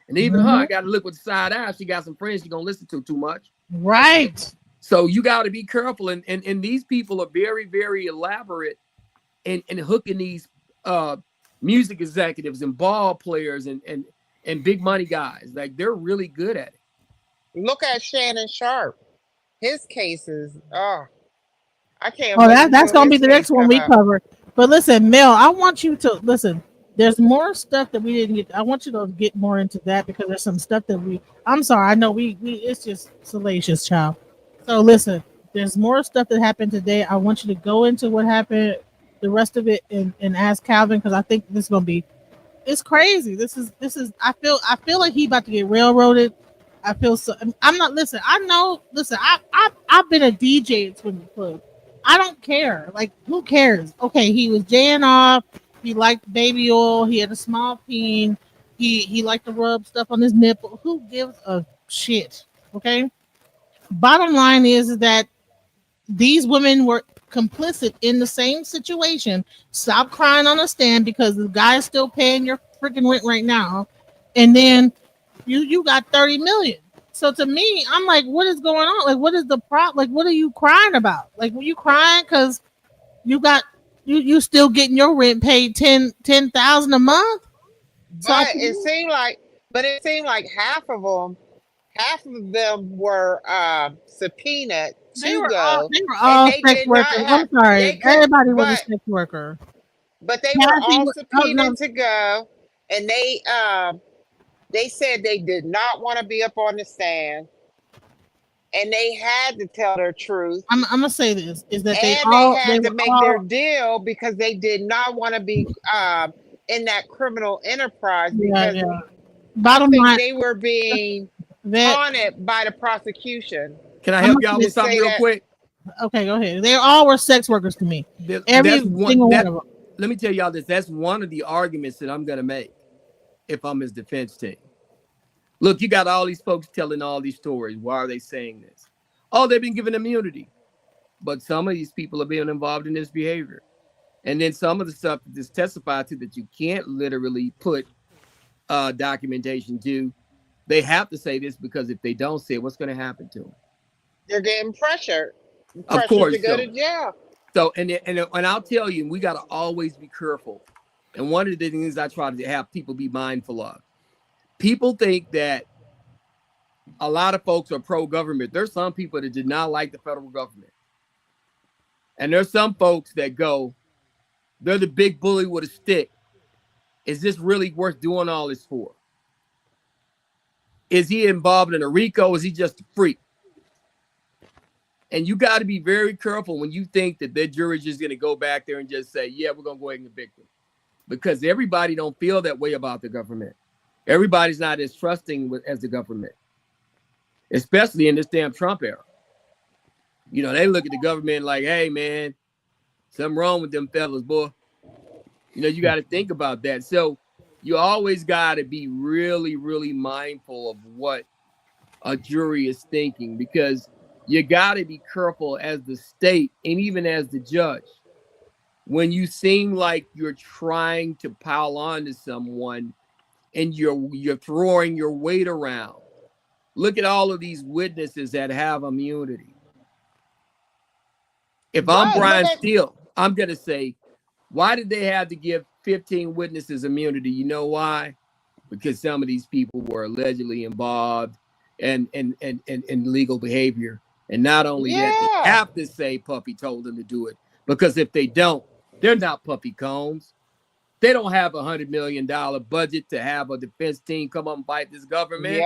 And even her, I got to look with the side eye. She got some friends she gonna listen to too much. Right. So you got to be careful. And these people are very, very elaborate in hooking these music executives and ball players and big money guys. Like, they're really good at it. Look at Shannon Sharp. His cases, I can't Oh, wait that's until gonna be his the case next one come we out. cover. But listen, Mel, I want you to listen. There's more stuff that we didn't get. I want you to get more into that because there's some stuff that we. I'm sorry, I know we it's just salacious, child. So listen, there's more stuff that happened today. I want you to go into what happened, the rest of it, and ask Calvin because I think this is gonna be. It's crazy. This is. I feel like he about to get railroaded. I feel so. I'm not. Listen, I know. Listen, I've been a DJ at Swimming Club. I don't care. Like, who cares? Okay, he was jaying off. He liked baby oil. He had a small peen. He liked to rub stuff on his nipple. Who gives a shit? Okay. Bottom line is that these women were complicit in the same situation. Stop crying on the stand because the guy is still paying your freaking rent right now, and then you got 30 million. So to me, I'm like, what is going on? Like, what is the problem? Like, what are you crying about? Like, were you crying because you got you still getting your rent paid 10,000 a month? So But it seemed like half of them were subpoenaed to go, they were and all they sex did not workers. have I'm sorry, they could, everybody was a sex worker. but they were Cassie, all oh no, subpoenaed to go, and they said they did not want to be up on the stand, and they had to tell their truth, I'm gonna say this is that and they they had to were make their all deal because they did not want to be in that criminal enterprise yeah, because yeah. I Bottom think line they were being that taunted by the prosecution. Can I I'm help gonna y'all with To something say real that, quick? okay, go ahead. They all were sex workers to me. Every That's one single one that of them. let me tell y'all this. That's one of the arguments that I'm gonna make if I'm his defense team. Look, you got all these folks telling all these stories. Why are they saying this? Oh, they've been given immunity. But some of these people are being involved in this behavior. And then some of the stuff that is testified to that you can't literally put documentation to, they have to say this because if they don't say it, what's going to happen to them? they're getting pressured Of to course. go to jail. So and I'll tell you, we got to always be careful. And one of the things I try to have people be mindful of, people think that a lot of folks are pro-government. There's some people that did not like the federal government. And there's some folks that go, they're the big bully with a stick. Is this really worth doing all this for? Is he involved in a RICO? Is he just a freak? And you got to be very careful when you think that their jury's just going to go back there and just say, yeah, we're going to go ahead and convict him. Because everybody don't feel that way about the government. Everybody's not as trusting as the government, especially in this damn Trump era. You know, they look at the government like, hey, man, something wrong with them fellas, boy. You know, you got to think about that. So you always got to be really, really mindful of what a jury is thinking, because you got to be careful as the state and even as the judge. When you seem like you're trying to pile on to someone and you're throwing your weight around, look at all of these witnesses that have immunity. If I'm Brian Steele, I'm going to say, why did they have to give 15 witnesses immunity? You know why? Because some of these people were allegedly involved in legal behavior. And not only that, they have to say Puffy told them to do it. Because if they don't, they're not Puffy Combs. They don't have $100 million budget to have a defense team come up and fight this government.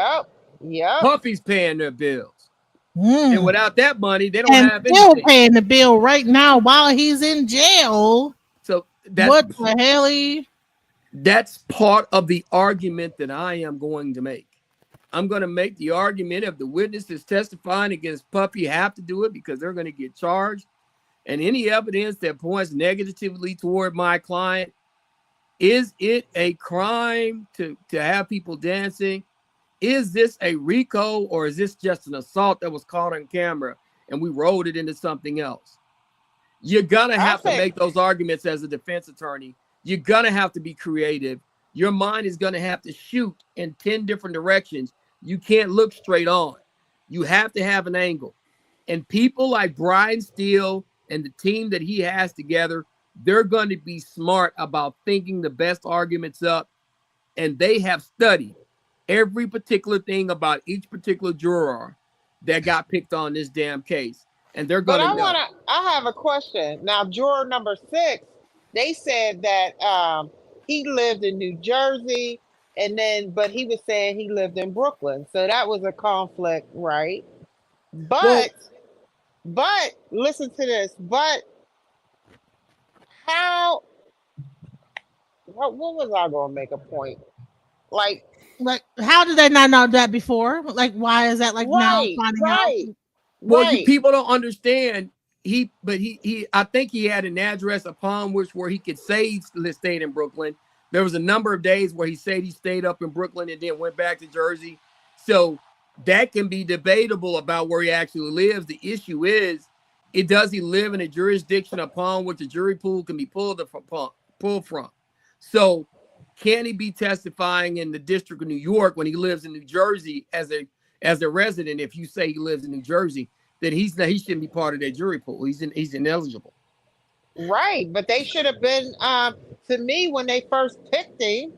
Yep. Puffy's paying their bills. And without that money, they don't have anything. Still paying the bill right now while he's in jail. So that's what the hell? That's part of the argument that I am going to make. I'm going to make the argument if the witnesses testifying against Puffy have to do it because they're going to get charged. And any evidence that points negatively toward my client, is it a crime to have people dancing? Is this a RICO or is this just an assault that was caught on camera and we rolled it into something else? You're gonna I have to think make those arguments as a defense attorney. You're gonna have to be creative. Your mind is gonna have to shoot in 10 different directions. You can't look straight on. You have to have an angle. And people like Brian Steele and the team that he has together, they're going to be smart about thinking the best arguments up. And they have studied every particular thing about each particular juror that got picked on this damn case. And they're But going to know. I have a question. Now, juror number 6, they said that he lived in New Jersey, but he was saying he lived in Brooklyn. So that was a conflict, right? Well, But listen to this. But how, what was I going to make a point? Like, Like, how did they not know that before? Like, why is that like now right, finding right, out? well, right. people don't understand. I think he had an address upon which where he could say he stayed in Brooklyn. There was a number of days where he said he stayed up in Brooklyn and then went back to Jersey. So that can be debatable about where he actually lives. The issue is, does he live in a jurisdiction upon which the jury pool can be pulled from? So can he be testifying in the District of New York when he lives in New Jersey as a resident? If you say he lives in New Jersey, then he shouldn't be part of that jury pool. He's ineligible. Right, but they should have been. To me, when they first picked him,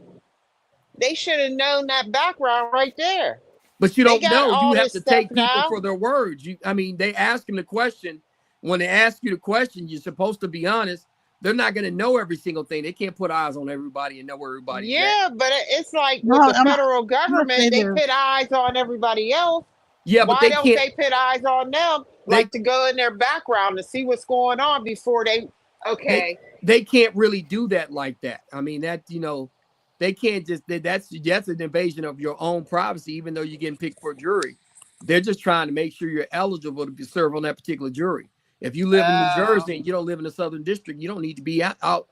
they should have known that background right there. But you They don't got know. all You have this to take stuff people now. for their words. They ask him the question. When they ask you the question, you're supposed to be honest. They're not going to know every single thing. They can't put eyes on everybody and know where everybody's at. Yeah, but it's like No, with the I'm federal I'm gonna government, say they this. put eyes on everybody else. Yeah, but Why they don't can't. they put eyes on them, They like to go in their background to see what's going on before they? they Okay, they can't really do that like that. I mean, they can't just. That's an invasion of your own privacy. Even though you're getting picked for a jury, they're just trying to make sure you're eligible to serve on that particular jury. If you live in New oh, Jersey and you don't live in the Southern District, you don't need to be out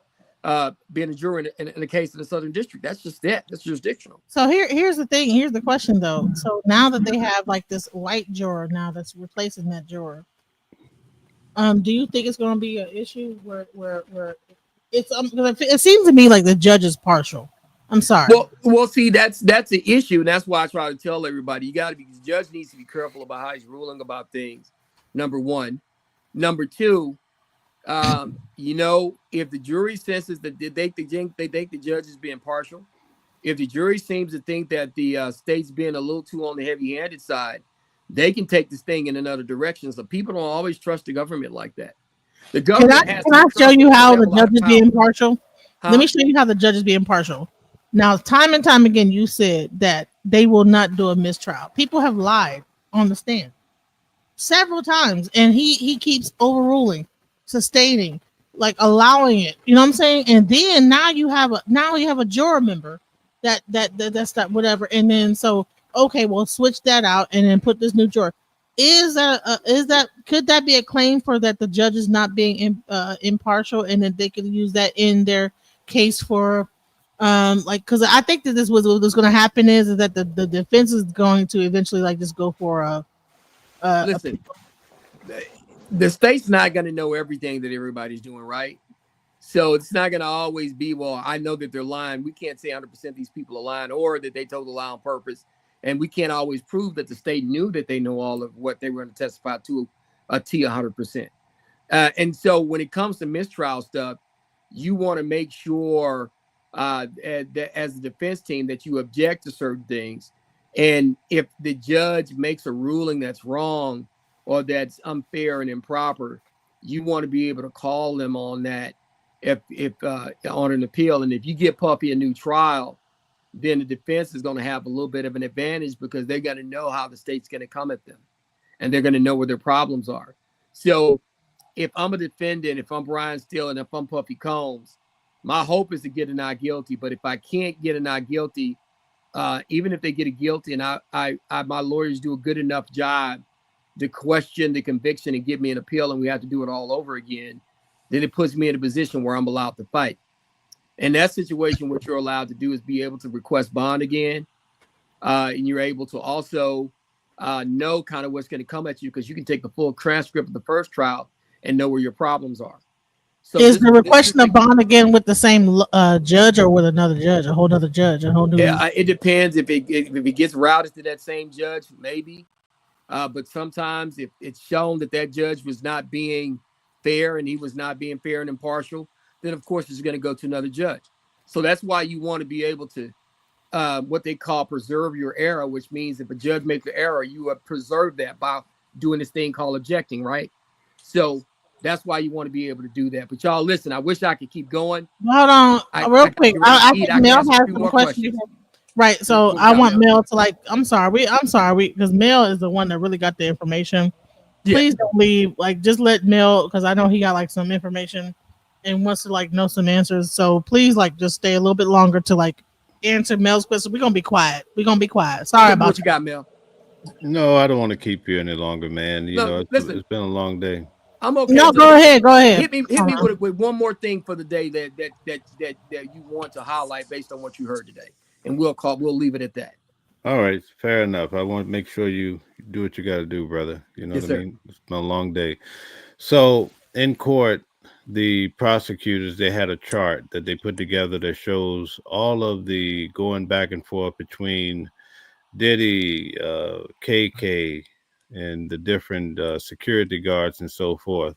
being a juror in a case in the Southern District. That's just that. That's jurisdictional. So here's the thing. Here's the question though. So now that they have like this white juror now that's replacing that juror, do you think it's going to be an issue where it's 'cause it seems to me like the judge is partial. I'm sorry. Well, see, that's the issue, and that's why I try to tell everybody the judge needs to be careful about how he's ruling about things. Number one, number two, if the jury senses that they think the judge is being partial, if the jury seems to think that the state's being a little too on the heavy-handed side, they can take this thing in another direction. So people don't always trust the government like that. The government Can I show you how the judge is being partial? Huh? Let me show you how the judge is being partial. Now, time and time again, you said that they will not do a mistrial. People have lied on the stand several times, and he keeps overruling, sustaining, like allowing it. You know what I'm saying? And then now you have a juror member that's that whatever. And then so okay, we'll switch that out and then put this new juror. Could that be a claim for that the judge is not being impartial, and that they could use that in their case for because I think that this was what's going to happen is that the defense is going to eventually like just go for a Listen, the state's not going to know everything that everybody's doing, right? So it's not going to always be, well, I know that they're lying. We can't say 100% these people are lying, or that they told a lie on purpose. And we can't always prove that the state knew that they know all of what they were going to testify to a T 100%. And so when it comes to mistrial stuff, you want to make sure that as a defense team that you object to certain things. And if the judge makes a ruling that's wrong or that's unfair and improper, you want to be able to call them on that if on an appeal. And if you get Puffy a new trial, then the defense is going to have a little bit of an advantage because they're going to know how the state's going to come at them, and they're going to know where their problems are. So if I'm a defendant, if I'm Brian Steele, and if I'm Puffy Combs, my hope is to get a not guilty. But if I can't get a not guilty, even if they get a guilty and my lawyers do a good enough job to question the conviction and give me an appeal and we have to do it all over again, then it puts me in a position where I'm allowed to fight. In that situation, what you're allowed to do is be able to request bond again. And you're able to also know kind of what's going to come at you, because you can take the full transcript of the first trial and know where your problems are. So Is the this requesting is of bond again with the same judge or with another judge, a whole other judge, a whole new? it depends if it gets routed to that same judge, maybe. But sometimes if it's shown that that judge was not being fair and he was not being fair and impartial, then of course it's going to go to another judge. So that's why you want to be able to what they call preserve your error, which means if a judge makes an error, you have preserved that by doing this thing called objecting, right? So that's why you want to be able to do that. But y'all, listen, I wish I could keep going. Hold on, real quick. I think Mel has some more questions. Right. So I want Mel to like. I'm sorry, because Mel is the one that really got the information. Yeah. Please don't leave. Like, just let Mel, because I know he got like some information and wants to like know some answers. So please, like, just stay a little bit longer to like answer Mel's question. We're gonna be quiet. Sorry about what you got, Mel. No, I don't want to keep you any longer, man. You know, it's been a long day. I'm okay. No, go ahead. Hit me with one more thing for the day that you want to highlight based on what you heard today, and we'll leave it at that. All right, fair enough. I want to make sure you do what you got to do, brother. You know yes, what I sir. mean? It's been a long day. So in court, the prosecutors, they had a chart that they put together that shows all of the going back and forth between Diddy, KK, and the different security guards and so forth.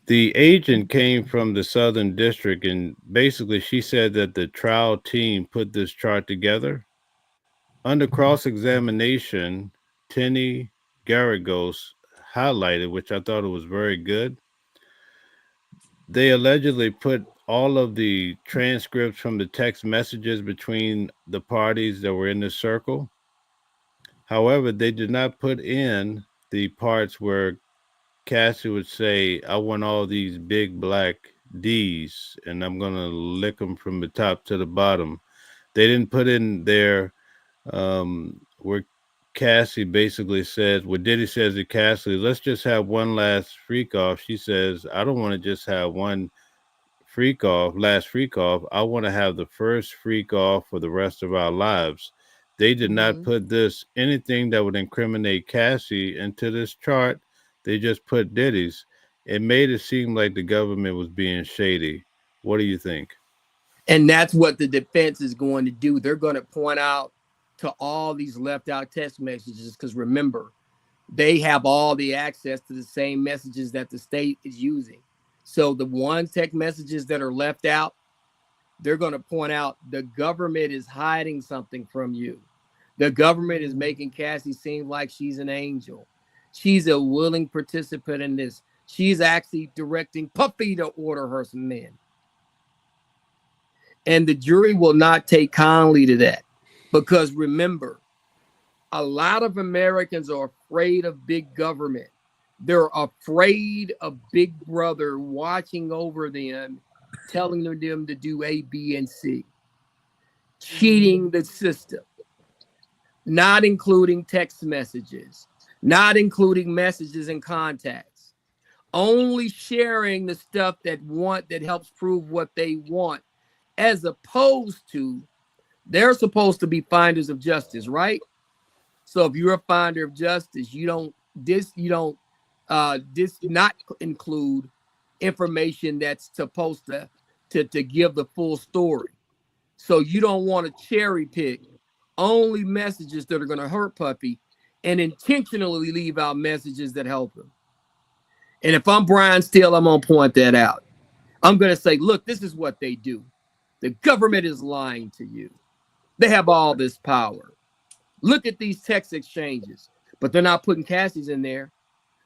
The agent came from the Southern District, and basically she said that the trial team put this chart together. Under cross-examination, Tenny Garagos highlighted, which I thought it was very good. They allegedly put all of the transcripts from the text messages between the parties that were in the circle. However, they did not put in the parts where Cassie would say, I want all these big black D's and I'm going to lick them from the top to the bottom. They didn't put in there where Cassie basically says, what Diddy says to Cassie, let's just have one last freak off. She says, I don't want to just have one last freak off. I want to have the first freak off for the rest of our lives. They did not put anything that would incriminate Cassie into this chart. They just put Diddy's. It made it seem like the government was being shady. What do you think? And that's what the defense is going to do. They're going to point out to all these left out text messages, because remember, they have all the access to the same messages that the state is using. So the one text messages that are left out, they're going to point out the government is hiding something from you. The government is making Cassie seem like she's an angel. She's a willing participant in this. She's actually directing Puffy to order her some men. And the jury will not take kindly to that, because remember, a lot of Americans are afraid of big government. They're afraid of Big Brother watching over them, telling them to do A, B, and C, cheating the system, not including text messages, not including messages and contacts, only sharing the stuff that helps prove what they want, as opposed to they're supposed to be finders of justice, right? So if you're a finder of justice, you don't not include information that's supposed to give the full story. So you don't want to cherry pick only messages that are going to hurt Puffy and intentionally leave out messages that help him. And if I'm Brian Steele, I'm going to point that out. I'm going to say, look, this is what they do. The government is lying to you. They have all this power. Look at these text exchanges, but they're not putting Cassie's in there.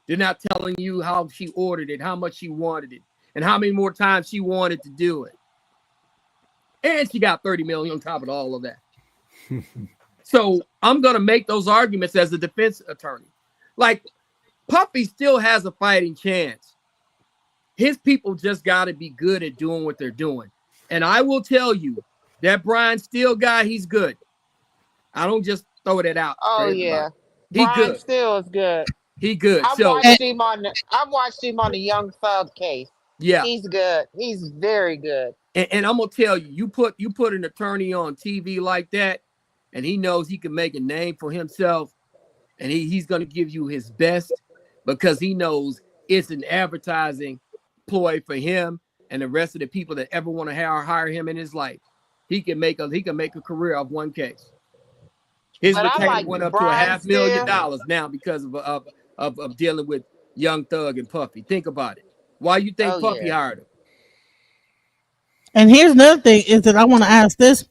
They're not telling you how she ordered it, how much she wanted it, and how many more times she wanted to do it. And she got 30 million on top of all of that. So I'm going to make those arguments as a defense attorney. Like, Puffy still has a fighting chance. His people just got to be good at doing what they're doing. And I will tell you, that Brian Steele guy, he's good. I don't just throw it out. Oh, yeah. He Brian good. Steele is good. He good. I watched him on the Young Thug case. Yeah. He's good. He's very good. And I'm gonna tell you, you put an attorney on TV like that, and he knows he can make a name for himself, and he's gonna give you his best, because he knows It's an advertising ploy for him and the rest of the people that ever want to hire him in his life. He can make a career off one case. His But I retainer like went up to Brian $500,000 now because of dealing with Young Thug and Puffy. Think about it. Why you think Oh, Puffy yeah. hired him? And here's another thing is that I want to ask this.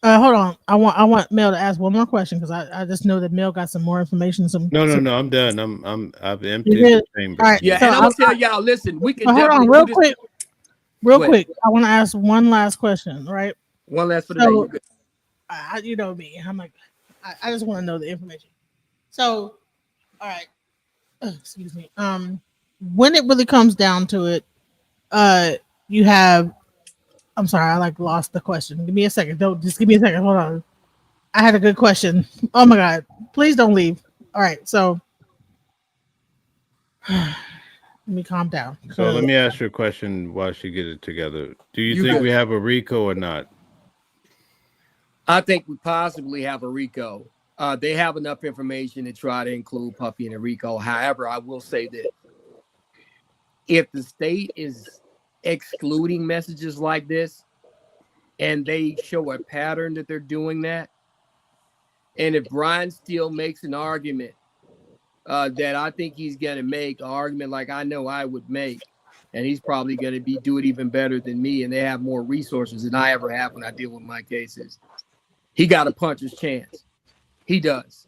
Hold on. I want Mel to ask one more question because I just know that Mel got some more information. No, I'm done. I've emptied did? the chamber. All right, Yeah, so and I'm gonna tell y'all, listen, we can hold on, definitely real do this. quick. Go ahead. Quick. I want to ask one last question, right? One last for the So- day. You good. You know me. I'm like, I just want to know the information. So, all right. Excuse me. When it really comes down to it, you have. I'm sorry, I lost the question. Give me a second. Don't just give me a second. Hold on. I had a good question. Oh my God! Please don't leave. All right. So, let me calm down. So let me ask you a question while she gets it together. Do you think good. we have a RICO or not? I think we possibly have a RICO. They have enough information to try to include Puffy in a RICO. However, I will say this. If the state is excluding messages like this and they show a pattern that they're doing that, and if Brian Steele makes an argument that I think he's going to make, an argument like I know I would make, and he's probably going to do it even better than me, and they have more resources than I ever have when I deal with my cases, he got a puncher's chance. He does.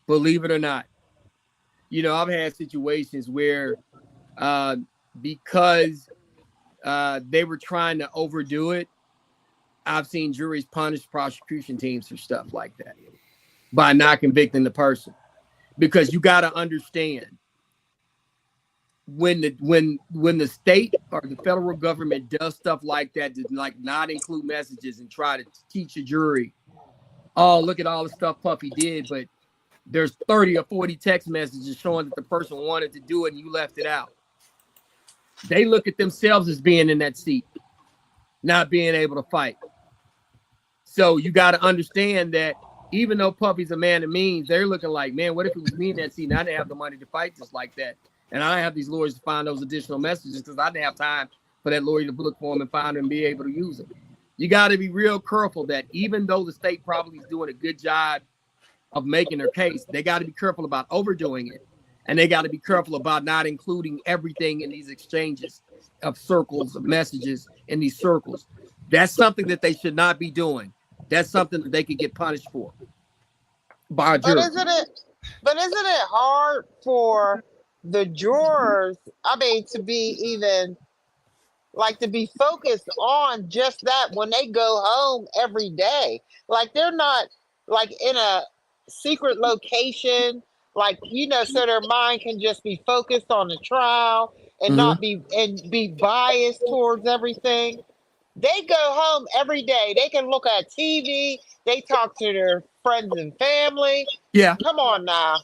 Believe it or not. You know, I've had situations where because they were trying to overdo it, I've seen juries punish prosecution teams for stuff like that by not convicting the person. Because you got to understand, when the state or the federal government does stuff like that, to like not include messages and try to teach a jury, oh, look at all the stuff Puffy did, but there's 30 or 40 text messages showing that the person wanted to do it and you left it out. They look at themselves as being in that seat, not being able to fight. So you got to understand that even though Puffy's a man of means, they're looking like, man, what if it was me in that seat and I didn't have the money to fight just like that? And I have these lawyers to find those additional messages because I didn't have time for that lawyer to look for them and find them and be able to use them. You got to be real careful that even though the state probably is doing a good job of making their case, they got to be careful about overdoing it. And they got to be careful about not including everything in these exchanges of circles of messages in these circles. That's something that they should not be doing. That's something that they could get punished for by a jury. But isn't it hard for the jurors, to be even to be focused on just that when they go home every day? Like they're not in a secret location, so their mind can just be focused on the trial and not be biased towards everything. They go home every day. They can look at TV. They talk to their friends and family. Yeah. Come on now.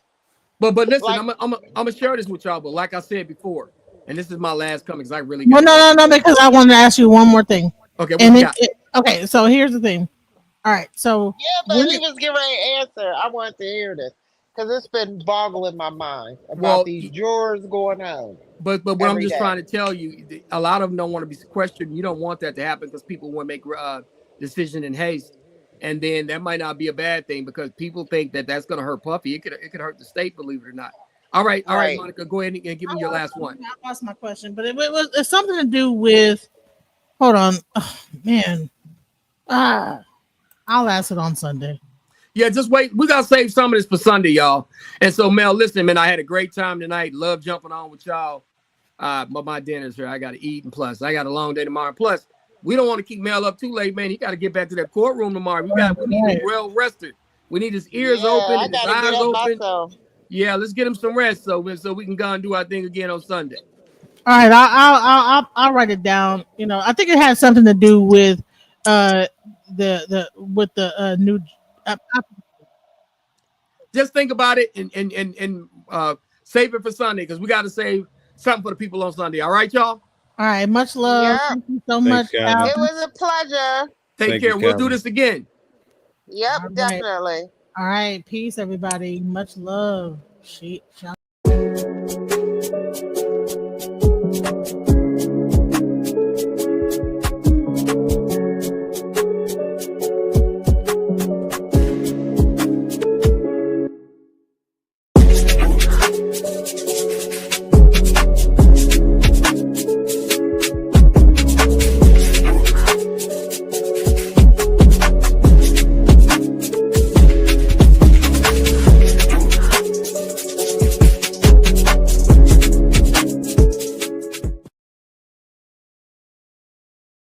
But listen, I'm gonna share this with y'all. But like I said before, and this is my last comment because I really well, no, because I wanted to ask you one more thing. Okay. And okay, so here's the thing. All right, so yeah, but he was getting ready to answer. I wanted to hear this because it's been boggling my mind about these jurors going home. But what I'm just trying to tell you, a lot of them don't want to be questioned. You don't want that to happen because people want to make decision in haste, and then that might not be a bad thing because people think that that's going to hurt Puffy. It could hurt the state, believe it or not. All right, Monica, go ahead and give me your last one. I lost my question, but it's something to do with. Hold on, man. I'll ask it on Sunday. Yeah, just wait. We got to save some of this for Sunday, y'all. And so, Mel, listen, man, I had a great time tonight. Love jumping on with y'all. But my dinner's here. I got to eat. And plus, I got a long day tomorrow. Plus, we don't want to keep Mel up too late, man. He got to get back to that courtroom tomorrow. We need him well rested. We need his ears open and his eyes open. Myself. Yeah, let's get him some rest so we can go and do our thing again on Sunday. All right, I'll write it down. You know, I think it has something to do with the new. Just think about it and save it for Sunday because we got to save something for the people on Sunday. All right, y'all. All right, much love. Yeah. Thank you so much. It was a pleasure. Take care. We'll do this again. Yep, right. definitely. All right, peace, everybody. Much love.